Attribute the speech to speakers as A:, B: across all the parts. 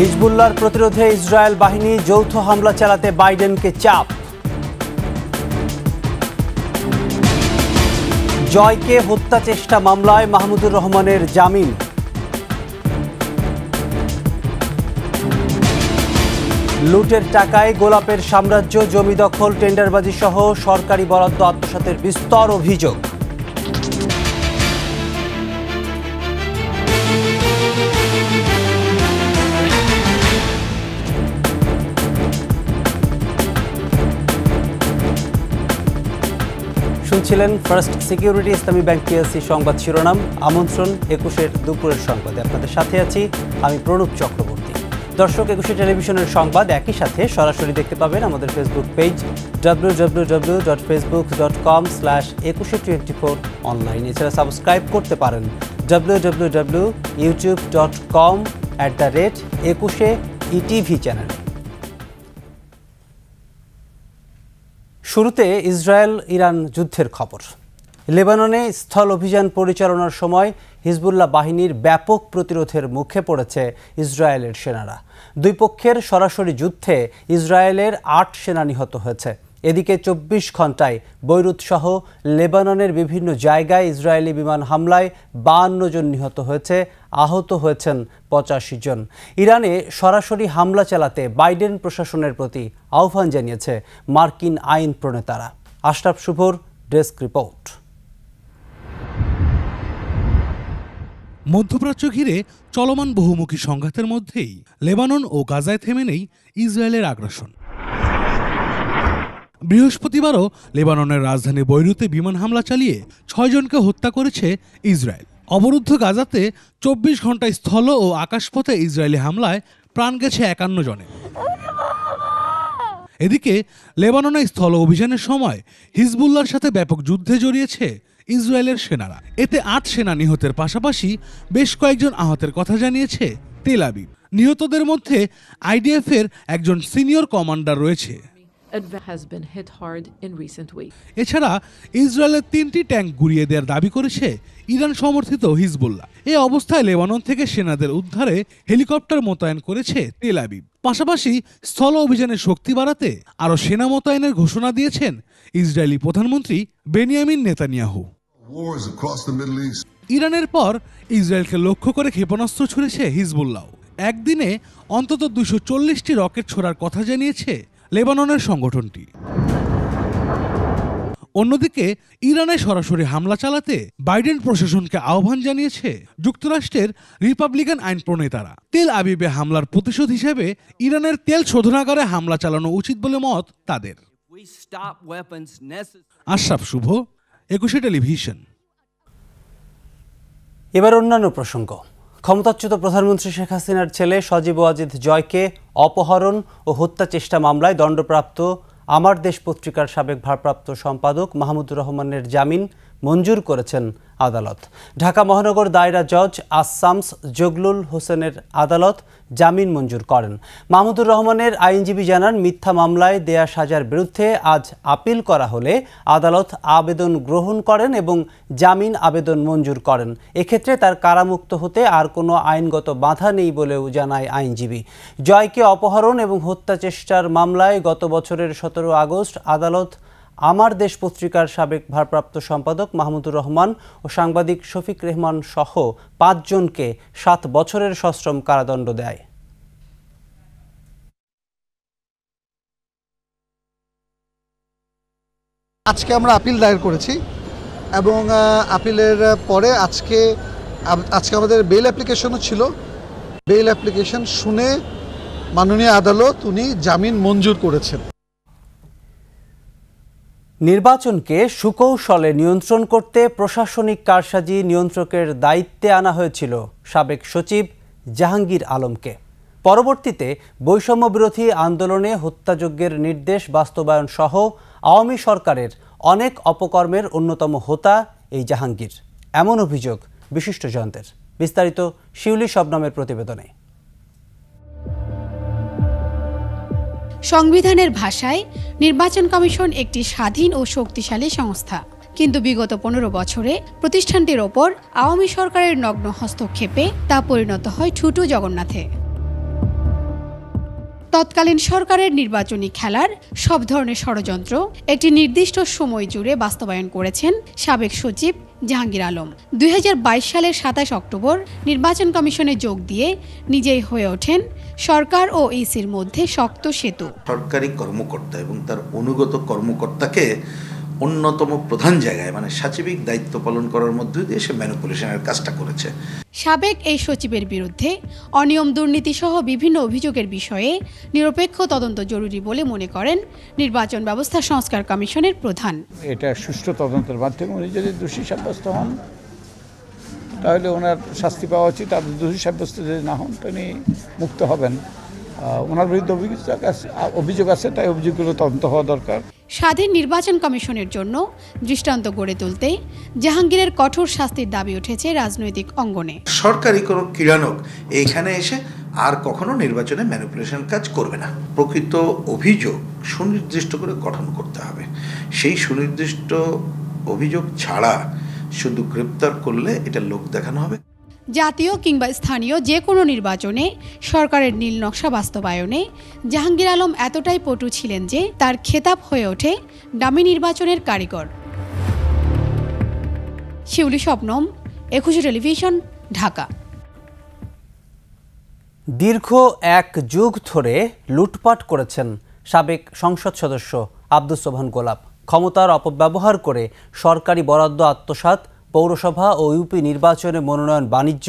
A: হিজবুল্লাহর প্রতিরোধে ইসরায়েল বাহিনী যৌথ হামলা চালাতে বাইডেনকে চাপ। জয়কে হত্যা চেষ্টা মামলায় মাহমুদুর রহমানের জামিন। লুটের টাকায় গোলাপের সাম্রাজ্য, জমি দখল, টেন্ডারবাজি সহ সরকারি বরাদ্দ আত্মসাতের বিস্তর অভিযোগ। শুনছিলেন ফার্স্ট সিকিউরিটি ইসলামী ব্যাংক পিএলসি সংবাদ শিরোনাম। আমন্ত্রণ 21-এর দুপুরের সংবাদে। আপনাদের সাথে আছি আমি প্রণব চক্রবর্তী। দর্শক, 21 টেলিভিশনের সংবাদ একই সাথে সরাসরি দেখতে পাবেন আমাদের ফেসবুক পেজ www.facebook.com/2124 অনলাইন। এছাড়া সাবস্ক্রাইব করতে পারেন www.youtube.com/21ETV চ্যানেলে। শুরুতে ইসরায়েল ইরান যুদ্ধের খবর। লেবাননে স্থল অভিযান পরিচালনার সময় হিজবুল্লাহ বাহিনীর ব্যাপক প্রতিরোধের মুখে পড়েছে ইসরায়েলের সেনারা। দুই পক্ষের সরাসরি যুদ্ধে ইসরায়েলের 8 সেনা নিহত হয়েছে। এদিকে 24 ঘন্টায় বৈরুত সহ লেবাননের বিভিন্ন জায়গায় ইসরায়েলি বিমান হামলায় 52 জন নিহত হয়েছে, আহত হয়েছেন 85 জন। ইরানে সরাসরি হামলা চালাতে বাইডেন প্রশাসনের প্রতি আহ্বান জানিয়েছে মার্কিন আইন প্রণেতারা। আশরাফ শুভর ডেস্ক রিপোর্ট।
B: মধ্যপ্রাচ্য ঘিরে চলমান বহুমুখী সংঘাতের মধ্যেই লেবানন ও গাজায় থেমে নেই ইসরায়েলের আগ্রাসন। বৃহস্পতিবারও লেবাননের রাজধানী বৈরুতে বিমান হামলা চালিয়ে 6 জনকে হত্যা করেছে ইসরায়েল। অবরুদ্ধ গাজাতে 24 ঘন্টায় স্থল ও আকাশপথে ইসরায়েলি হামলায় প্রাণ গেছে 51 জনের। এদিকে লেবাননে স্থল অভিযানের সময় হিজবুল্লাহর সাথে ব্যাপক যুদ্ধে জড়িয়েছে ইসরায়েলের সেনারা। এতে 8 সেনা নিহতের পাশাপাশি বেশ কয়েকজন আহতের কথা জানিয়েছে তেল আবিব। নিহতদের মধ্যে আইডিএফ এর একজন সিনিয়র কমান্ডার রয়েছে। এছাড়া ইসরায়েলের 3টি ট্যাঙ্ক গুড়িয়ে দেওয়ার দাবি করেছে ইরান সমর্থিত হিজবুল্লাহ। এই অবস্থায় লেবানন থেকে সেনাদের উদ্ধারে হেলিকপ্টার মোতায়েন করেছে তেল আবিব। পাশাপাশি স্থল অভিযানের শক্তি বাড়াতে আরও সেনা মোতায়েনের ঘোষণা দিয়েছেন ইসরায়েলি প্রধানমন্ত্রী বেনিয়ামিন নেতানিয়াহু। ইরানের পর ইসরায়েলকে লক্ষ্য করে ক্ষেপণাস্ত্র ছুড়েছে হিজবুল্লাহ। একদিনে অন্তত 240টি রকেট ছোড়ার কথা জানিয়েছে লেবাননের সংগঠনটি। অন্যদিকে ইরানে সরাসরি হামলা চালাতে বাইডেন প্রশাসনকে আহ্বান জানিয়েছে যুক্তরাষ্ট্রের রিপাবলিকান আইন প্রণেতারা। তেল আবিবে হামলার প্রতিশোধ হিসেবে ইরানের তেল শোধনাগারে হামলা চালানো উচিত বলে মত তাদের। আশরাফ শুভ, 21 টেলিভিশন।
A: এবার অন্যান্য প্রসঙ্গ। ক্ষমতাচ্যুত প্রধানমন্ত্রী শেখ হাসিনার ছেলে সজীব ওয়াজেদ জয়কে অপহরণ ও হত্যা চেষ্টা মামলায় দণ্ডপ্রাপ্ত আমার দেশ পত্রিকার সাবেক ভারপ্রাপ্ত সম্পাদক মাহমুদুর রহমানের জামিন মঞ্জুর করেছেন আদালত। ঢাকা মহানগর দায়রা জজ আসামস জগলুল হোসেনের আদালত জামিন মঞ্জুর করেন। মাহমুদুর রহমানের আইনজীবী জানান, মিথ্যা মামলায় দেয়া সাজার বিরুদ্ধে আজ আপিল করা হলে আদালত আবেদন গ্রহণ করেন এবং জামিন আবেদন মঞ্জুর করেন। এক্ষেত্রে তার কারামুক্ত হতে আর কোনো আইনগত বাধা নেই বলেও জানায় আইনজীবী। জয়কে অপহরণ এবং হত্যা চেষ্টার মামলায় গত বছরের 17 আগস্ট আদালত আমার দেশ পত্রিকার সাবেক ভারপ্রাপ্ত সম্পাদক মাহমুদুর রহমান ও সাংবাদিক শফিক রেহমান সহ 5 জনকে 7 বছরের সশ্রম কারাদণ্ড দেয়।
C: আজকে আমরা আপিল দায়ের করেছি এবং আপিলের পরে আজকে আমাদের বেল অ্যাপ্লিকেশনও ছিল। বেল অ্যাপ্লিকেশন শুনে মাননীয় আদালত উনি জামিন মঞ্জুর করেছেন।
A: নির্বাচনকে সুকৌশলে নিয়ন্ত্রণ করতে প্রশাসনিক কারসাজি নিয়ন্ত্রকের দায়িত্বে আনা হয়েছিল সাবেক সচিব জাহাঙ্গীর আলমকে। পরবর্তীতে বৈষম্য বিরোধী আন্দোলনে হত্যাযজ্ঞের নির্দেশ বাস্তবায়ন সহ আওয়ামী সরকারের অনেক অপকর্মের অন্যতম হোতা এই জাহাঙ্গীর, এমন অভিযোগ বিশিষ্টজনদের। বিস্তারিত শিউলি শবনমের প্রতিবেদনে।
D: সংবিধানের ভাষায় নির্বাচন কমিশন একটি স্বাধীন ও শক্তিশালী সংস্থা, কিন্তু বিগত 15 বছরে প্রতিষ্ঠানটির ওপর আওয়ামী সরকারের নগ্ন হস্তক্ষেপে তা পরিণত হয় ঠুটু জগন্নাথে। তৎকালীন সরকারের নির্বাচনী খেলার সব ধরনের ষড়যন্ত্র একটি নির্দিষ্ট সময় জুড়ে বাস্তবায়ন করেছেন সাবেক সচিব জাহাঙ্গীর আলম। 2022 সালের 27 অক্টোবর নির্বাচন কমিশনে যোগ দিয়ে নিজেই হয়ে ওঠেন সরকার ও ইসির মধ্যে শক্ত সেতু।
E: সরকারি কর্মকর্তা এবং তার অনুগত কর্মকর্তাকে অন্যতম প্রধান জায়গায় মানে সচিবিক দায়িত্ব পালন করার মধ্যে দিয়ে সে ম্যানিপুলেশনের কাজটা করেছে।
D: সাবেক এই সচিবের বিরুদ্ধে অনিয়ম দুর্নীতি সহ বিভিন্ন অভিযোগের বিষয়ে নিরপেক্ষ তদন্ত জরুরি বলে মনে করেন নির্বাচন ব্যবস্থা সংস্কার কমিশনের প্রধান।
F: এটা সুষ্ঠু তদন্তের মাধ্যমে উনি যদি দোষী সাব্যস্ত হন তাহলে ওনার শাস্তি পাওয়া উচিত, আর দোষী সাব্যস্ত যদি না হন তিনি মুক্ত হবেন। ওনার বিরুদ্ধে অভিযোগ আছে, তাই অভিযোগগুলো তদন্ত হওয়া দরকার।
D: স্বাধীন নির্বাচন কমিশনের জন্য দৃষ্টান্ত গড়ে তুলতে জাহাঙ্গীরের কঠোর শাস্তির দাবি উঠেছে রাজনৈতিক অঙ্গনে।
E: সরকারি কোনো ক্রীড়ানক এইখানে এসে আর কখনো নির্বাচনে ম্যানিপুলেশন কাজ করবে না। প্রকৃত অভিযোগ সুনির্দিষ্ট করে গঠন করতে হবে। সেই সুনির্দিষ্ট অভিযোগ ছাড়া শুধু গ্রেপ্তার করলে এটা লোক দেখানো হবে।
D: জাতীয় কিংবা স্থানীয় যে কোনো নির্বাচনে সরকারের নীল নকশা বাস্তবায়নে জাহাঙ্গীর আলম এতটাই পটু ছিলেন যে তার খেতাব হয়ে ওঠে ডামি নির্বাচনের কারিগর। শিউলি শবনম, একুশে টেলিভিশন, ঢাকা।
A: দীর্ঘ এক যুগ ধরে লুটপাট করেছেন সাবেক সংসদ সদস্য আব্দুস সোবহান গোলাপ। ক্ষমতার অপব্যবহার করে সরকারি বরাদ্দ আত্মসাৎ, পৌরসভা ও ইউপি নির্বাচনে মনোনয়ন বাণিজ্য,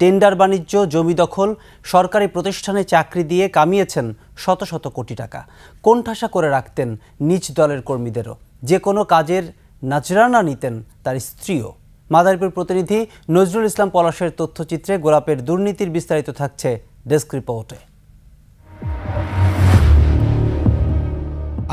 A: টেন্ডার বাণিজ্য, জমি দখল, সরকারি প্রতিষ্ঠানে চাকরি দিয়ে কামিয়েছেন শত শত কোটি টাকা। কোণঠাসা করে রাখতেন নিজ দলের কর্মীদেরও। যে কোনো কাজের নাজরানা নিতেন তার স্ত্রীও। মাদারীপুর প্রতিনিধি নজরুল ইসলাম পলাশের তথ্যচিত্রে গোলাপের দুর্নীতির বিস্তারিত থাকছে ডেস্ক রিপোর্টে।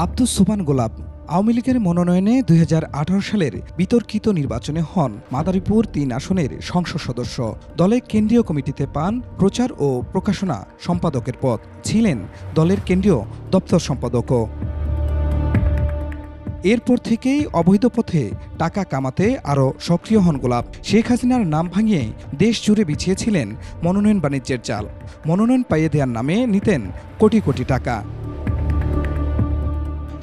G: আব্দুস সোবহান গোলাপ আওয়ামী লীগের মনোনয়নে 2018 সালের বিতর্কিত নির্বাচনে হন মাদারীপুর 3 আসনের সংসদ সদস্য। দলের কেন্দ্রীয় কমিটিতে পান প্রচার ও প্রকাশনা সম্পাদকের পদ, ছিলেন দলের কেন্দ্রীয় দপ্তর সম্পাদকও। এরপর থেকেই অবৈধ পথে টাকা কামাতে আরও সক্রিয় হন গোলাপ। শেখ হাসিনার নাম ভাঙিয়ে দেশ জুড়ে বিছিয়েছিলেন মনোনয়ন বাণিজ্যের জাল। মনোনয়ন পাইয়ে দেওয়ার নামে নিতেন কোটি কোটি টাকা।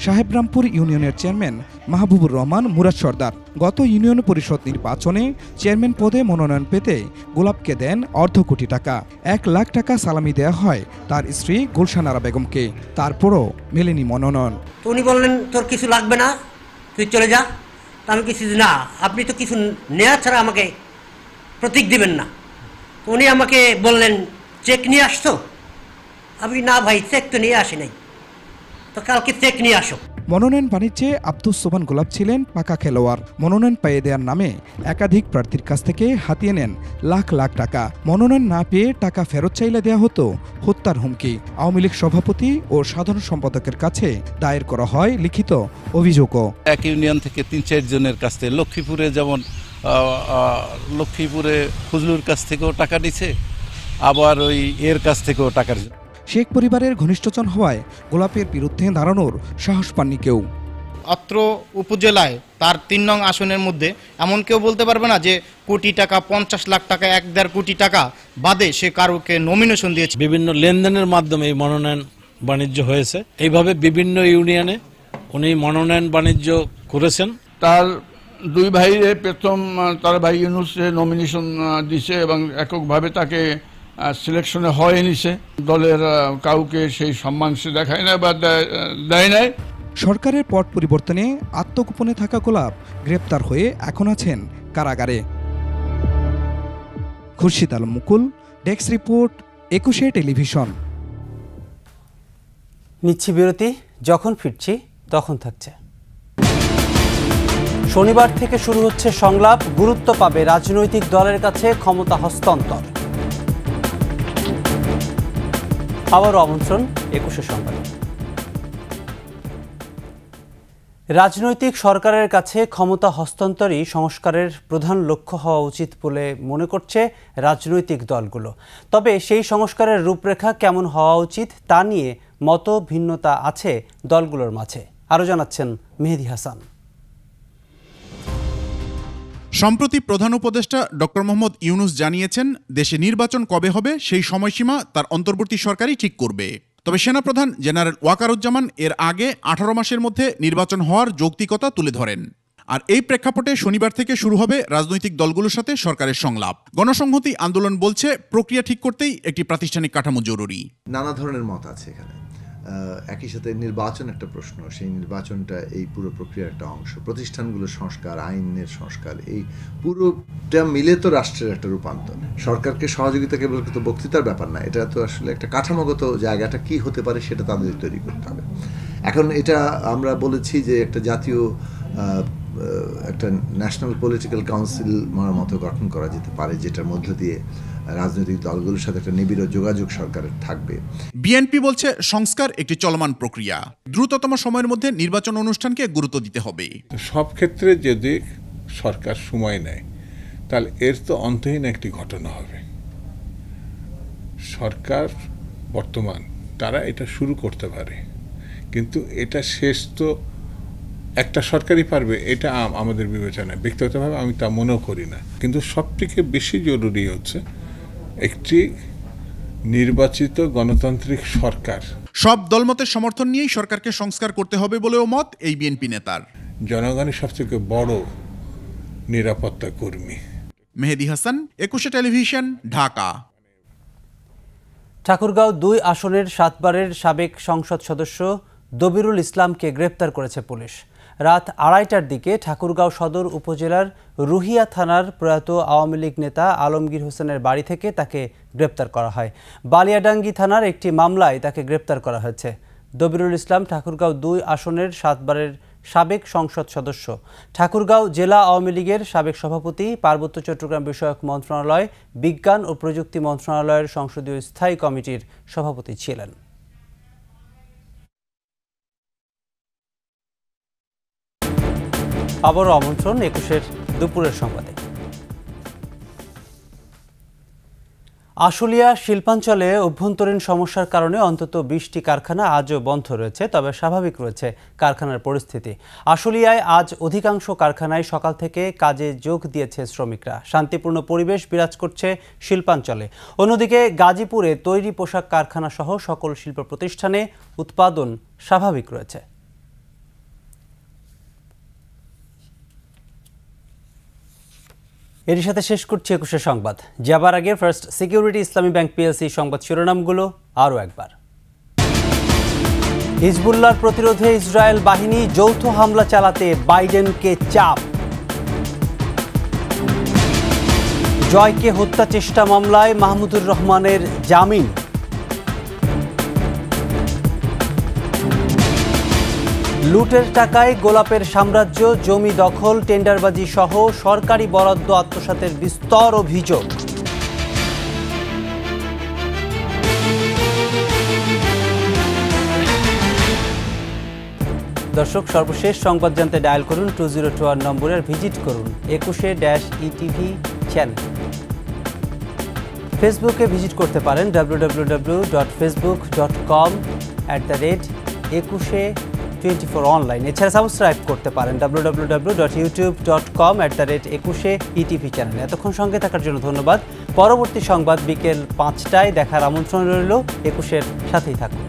G: সাহেবরামপুর ইউনিয়নের চেয়ারম্যান মাহবুবুর রহমান মুরাদ সর্দার গত ইউনিয়ন পরিষদ নির্বাচনে চেয়ারম্যান পদে মনোনয়ন পেতে গোলাপকে দেন অর্ধ কোটি টাকা। 1 লাখ টাকা সালামি দেওয়া হয় তার স্ত্রী গুলশান আরা বেগমকে, তারপরও মেলেনি মনোনয়ন।
H: উনি বললেন তোর কিছু লাগবে না, তুই চলে যা। আমি কিছু না, আপনি তো কিছু নেওয়া ছাড়া আমাকে প্রতীক দিবেন না। উনি আমাকে বললেন চেক নিয়ে আসতো। আমি না ভাই, চেক তো নিয়ে আসি নাই, তো কালকে চেক নিয়ে আসো।
G: মনোনয়ন বাণিজ্যে আব্দুস সোবহান গোলাপ ছিলেন পাকা খেলোয়াড়। মনোনয়ন পাইয়ে দেওয়ার নামে একাধিক প্রার্থীর কাছ থেকে হাতিয়ে নেন লাখ লাখ টাকা। মনোনয়ন না পেয়ে টাকা ফেরত চাইলে দেওয়া হতো হত্যার হুমকি। আওয়ামী লীগ সভাপতি ও সাধারণ সম্পাদকের কাছে দায়ের করা হয় লিখিত অভিযোগও।
I: এক ইউনিয়ন থেকে 3-4 জনের কাছ থেকে, লক্ষ্মীপুরে যেমন লক্ষ্মীপুরে ফজলুর কাছ থেকেও টাকা নিছে, আবার ওই এর কাছ থেকেও টাকা।
G: শেখ পরিবারের ঘনিষ্ঠজন হওয়ায় গোলাপের বিরুদ্ধে দাঁড়ানোর সাহস পাননি কেউ।
J: অত্র উপজেলায় তার 3 নং আসনের মধ্যে এমন কেউ বলতে পারবে না যে কোটি টাকা, 50 লাখ টাকা, 1-1.5 কোটি টাকা বাদে সে কারোকে নমিনেশন দিয়েছে।
K: বিভিন্ন লেনদেনের মাধ্যমে এই মনোনয়ন বাণিজ্য হয়েছে। এইভাবে বিভিন্ন ইউনিয়নে উনি মনোনয়ন বাণিজ্য করেছেন।
L: তার 2 ভাইয়ের প্রথম তার ভাই ইউনুস নমিনেশন দিছে এবং এককভাবে তাকে সিলেকশনে হয় নিছে। দলের কাউকে সেই সম্মান সে দেখায় না বা দেয় নাই।
G: সরকারের পট পরিবর্তনে আত্মগোপনে থাকা গোলাপ গ্রেপ্তার হয়ে এখন আছেন কারাগারে। খুরশিদ আলম মুকুল, ডেস্ক রিপোর্ট, 21 টেলিভিশন।
A: নিচ্ছি বিরতি, যখন ফিরছি তখন থাকছে। শনিবার থেকে শুরু হচ্ছে সংলাপ, গুরুত্ব পাবে রাজনৈতিক দলের কাছে ক্ষমতা হস্তান্তর। আবারও আমন্ত্রণ 21 সংবাদে। রাজনৈতিক সরকারের কাছে ক্ষমতা হস্তান্তরই সংস্কারের প্রধান লক্ষ্য হওয়া উচিত বলে মনে করছে রাজনৈতিক দলগুলো। তবে সেই সংস্কারের রূপরেখা কেমন হওয়া উচিত তা নিয়ে মত ভিন্নতা আছে দলগুলোর মাঝে। আরও জানাচ্ছেন মেহেদি হাসান।
M: সম্প্রতি প্রধান উপদেষ্টা ডক্টর মোহাম্মদ ইউনুস জানিয়েছেন, দেশে নির্বাচন কবে হবে সেই সময়সীমা তার অন্তর্বর্তী সরকারই ঠিক করবে। তবে সেনাপ্রধান জেনারেল ওয়াকারুজ্জামান এর আগে 18 মাসের মধ্যে নির্বাচন হওয়ার যৌক্তিকতা তুলে ধরেন। আর এই প্রেক্ষাপটে শনিবার থেকে শুরু হবে রাজনৈতিক দলগুলোর সাথে সরকারের সংলাপ। গণসংহতি আন্দোলন বলছে প্রক্রিয়া ঠিক করতেই একটি প্রাতিষ্ঠানিক কাঠামো জরুরি।
N: নানা ধরনের মত আছে এখানে। একই সাথে নির্বাচন একটা প্রশ্ন, সেই নির্বাচনটা এই পুরো প্রক্রিয়ার একটা অংশ। প্রতিষ্ঠানগুলোর সংস্কার, আইনের সংস্কার, এই পুরোটা মিলে তো রাষ্ট্রের একটা রূপান্তর। সরকারকে সহযোগিতা কেবল তো বক্তৃতার ব্যাপার না, এটা তো আসলে একটা কাঠামোগত জায়গাটা কি হতে পারে সেটা তাদের তৈরি করতে হবে। এখন এটা আমরা বলেছি যে একটা জাতীয় একটা ন্যাশনাল পলিটিক্যাল কাউন্সিল মতো গঠন করা যেতে পারে, যেটার মধ্য দিয়ে রাজনৈতিক দলগুলোর সাথে একটা নিবিড় যোগাযোগ সরকারের থাকবে।
M: বিএনপি বলছে সংস্কার একটি চলমান প্রক্রিয়া, দ্রুততম সময়ের মধ্যে নির্বাচন অনুষ্ঠানকে গুরুত্ব দিতে হবে।
O: সব ক্ষেত্রে যদি সরকার সময় নেয় তাহলে এর তো অন্তহীন একটি ঘটনা হবে। সরকার বর্তমান তারা এটা শুরু করতে পারে, কিন্তু এটা শেষ তো একটা সরকারই পারবে, এটা আমাদের বিবেচনায় ব্যক্তিগতভাবে আমি তা মনেও করি না। কিন্তু সবথেকে বেশি জরুরি হচ্ছে একটি নির্বাচিত গণতান্ত্রিক সরকার।
M: সব দলমতের সমর্থন নিয়েই সরকারকে সংস্কার করতে হবে বলেও মত এই বিএনপি নেতার।
O: জনগণের সবথেকে বড় নিরাপত্তা কর্মী।
M: মেহেদী হাসান, 21 টেলিভিশন, ঢাকা।
A: ঠাকুরগাঁও 2 আসনের 7 বারের সাবেক সংসদ সদস্য দবিরুল ইসলামকে গ্রেপ্তার করেছে পুলিশ। রাত 2:30টার দিকে ঠাকুরগাঁও সদর উপজেলার রুহিয়া থানার প্রয়াত আওয়ামী লীগ নেতা আলমগীর হোসেনের বাড়ি থেকে তাকে গ্রেপ্তার করা হয়। বালিয়াডাঙ্গি থানার একটি মামলায় তাকে গ্রেপ্তার করা হয়েছে। দবিরুল ইসলাম ঠাকুরগাঁও 2 আসনের 7 বারের সাবেক সংসদ সদস্য, ঠাকুরগাঁও জেলা আওয়ামী লীগের সাবেক সভাপতি, পার্বত্য চট্টগ্রাম বিষয়ক মন্ত্রণালয়, বিজ্ঞান ও প্রযুক্তি মন্ত্রণালয়ের সংসদীয় স্থায়ী কমিটির সভাপতি ছিলেন। আবারও আমন্ত্রণ 21-এর দুপুরের সংবাদে। আশুলিয়া শিল্পাঞ্চলে অভ্যন্তরীণ সমস্যার কারণে অন্তত 20টি কারখানা আজও বন্ধ রয়েছে, তবে স্বাভাবিক রয়েছে কারখানার পরিস্থিতি। আশুলিয়ায় আজ অধিকাংশ কারখানায় সকাল থেকে কাজে যোগ দিয়েছে শ্রমিকরা। শান্তিপূর্ণ পরিবেশ বিরাজ করছে শিল্পাঞ্চলে। অন্যদিকে গাজীপুরে তৈরি পোশাক কারখানা সহ সকল শিল্প প্রতিষ্ঠানে উৎপাদন স্বাভাবিক রয়েছে। এর সাথে শেষ করছি 21 সংবাদ। যাবার আগে ফার্স্ট সিকিউরিটি ইসলামী ব্যাংক পিএলসি সংবাদ শিরোনামগুলো আরও একবার। হিজবুল্লাহর প্রতিরোধে ইসরায়েল বাহিনী যৌথ হামলা চালাতে বাইডেনকে চাপ। জয়কে হত্যা চেষ্টা মামলায় মাহমুদুর রহমানের জামিন। লুটের টাকায় গোলাপের সাম্রাজ্য, জমি দখল, টেন্ডারবাজি সহ সরকারি বরাদ্দ আত্মসাতের বিস্তর অভিযোগ। দর্শক, সর্বশেষ সংবাদ জানতে ডায়াল করুন 2021 নম্বরে, আর ভিজিট করুন 21-ETV চ্যানেল। ফেসবুকে ভিজিট করতে পারেন www.facebook.com/2124 অনলাইন। এছাড়া সাবস্ক্রাইব করতে পারেন www.youtube.com/21ETV চ্যানেল। এতক্ষণ সঙ্গে থাকার জন্য ধন্যবাদ। পরবর্তী সংবাদ বিকেল 5টায় দেখার আমন্ত্রণ রইল। 21-এর সাথেই থাকুন।